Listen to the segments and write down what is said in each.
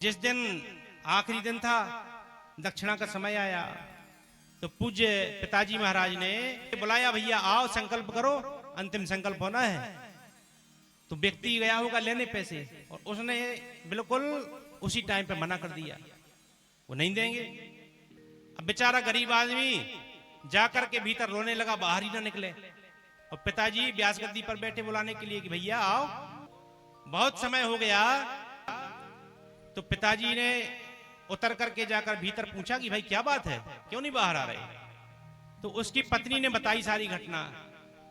जिस दिन आखिरी दिन था, दक्षिणा का समय आया, तो पूज्य पिताजी महाराज ने बुलाया, भैया आओ संकल्प करो, अंतिम संकल्प होना है। तो व्यक्ति गया होगा लेने पैसे, और उसने बिल्कुल उसी टाइम पे मना कर दिया, वो नहीं देंगे। अब बेचारा गरीब आदमी जाकर के भीतर रोने लगा, बाहर ही ना निकले। और पिताजी व्यास गद्दी पर बैठे बुलाने के लिए कि भैया आओ, बहुत समय हो गया। तो पिताजी ने उतर करके जाकर भीतर पूछा कि भाई क्या बात है, क्यों नहीं बाहर आ रहे। तो उसकी पत्नी ने बताई सारी घटना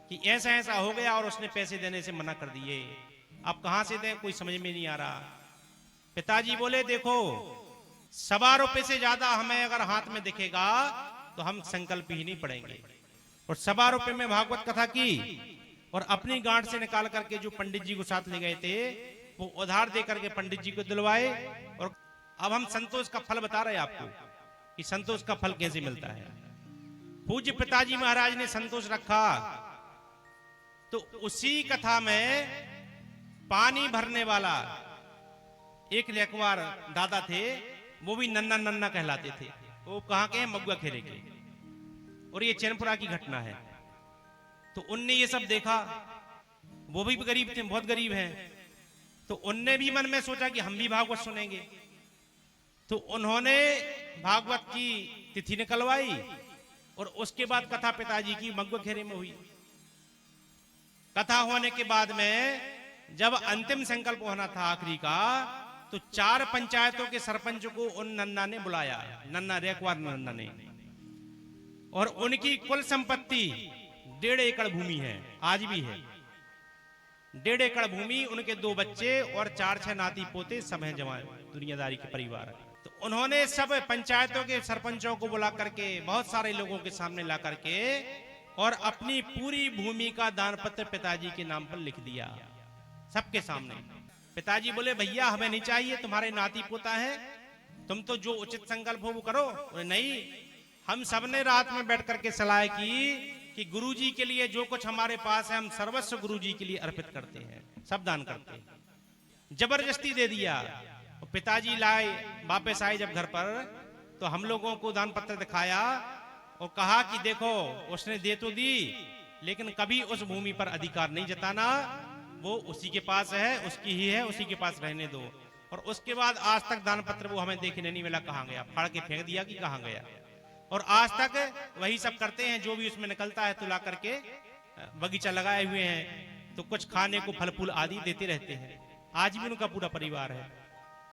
कि ऐसा ऐसा हो गया और उसने पैसे देने से मना कर दिए, अब कहां से दें, कोई समझ में नहीं आ रहा। पिताजी बोले देखो, 1.25 रुपए से ज्यादा हमें अगर हाथ में दिखेगा तो हम संकल्प ही नहीं पढ़ेंगे। और 1.25 रुपए में भागवत कथा की, और अपनी गांठ से निकाल करके जो पंडित जी को साथ ले गए थे वो उधार दे करके पंडित जी को दिलवाए। और अब हम संतोष का फल बता रहे हैं आपको कि संतोष का फल कैसे मिलता है। पूज्य पिताजी महाराज ने संतोष रखा, तो उसी कथा में पानी भरने वाला एक लेखवार दादा थे, वो भी नन्ना नन्ना कहलाते थे। वो कहां के हैं? मगुआ खेरे के। और ये चैनपुरा की घटना है। तो उनने ये सब देखा, वो भी गरीब थे, बहुत गरीब हैं। तो उनने भी मन में सोचा कि हम भी भागवत सुनेंगे। तो उन्होंने भागवत की तिथि निकलवाई, और उसके बाद कथा पिताजी की मगुआ खेरे में हुई। कथा होने के बाद में जब अंतिम संकल्प होना था आखिरी का, तो 4 पंचायतों के सरपंच को उन नन्ना ने बुलाया, नन्ना रेखवार नन्ना ने। और उनकी कुल संपत्ति 1.5 एकड़ भूमि है, आज भी है 1.5 एकड़ भूमि। उनके 2 बच्चे और 4-6 नाती पोते सब हैं, जमा दुनियादारी के परिवार। तो उन्होंने सब पंचायतों के सरपंचों को बुला करके, बहुत सारे लोगों के सामने ला करके, और अपनी पूरी भूमि का दान पत्र पिताजी के नाम पर लिख दिया सबके सामने। पिताजी बोले भैया हमें नहीं चाहिए, तुम्हारे नाती पोता है, तुम तो जो उचित संकल्प हो वो करो। बोले नहीं, हम सबने रात में बैठ करके सलाह की कि गुरुजी के लिए जो कुछ हमारे पास है हम सर्वस्व गुरुजी के लिए अर्पित करते हैं, सब दान करते हैं। जबरदस्ती दे दिया। और पिताजी लाए, वापस आए जब घर पर, तो हम लोगों को दान पत्र दिखाया और कहा कि देखो उसने दे तो दी, लेकिन कभी उस भूमि पर अधिकार नहीं जताना, वो उसी के पास है, उसकी ही है, उसी के पास रहने दो। और उसके बाद आज तक दान पत्र वो हमें देखने नहीं मिला, कहां गया, फाड़ के फेंक दिया कि कहां गया। और आज तक वही सब करते हैं, जो भी उसमें निकलता है तो ला करके बगीचा लगाए हुए हैं, तो कुछ खाने को फल फूल आदि देते रहते हैं। आज भी उनका पूरा परिवार है।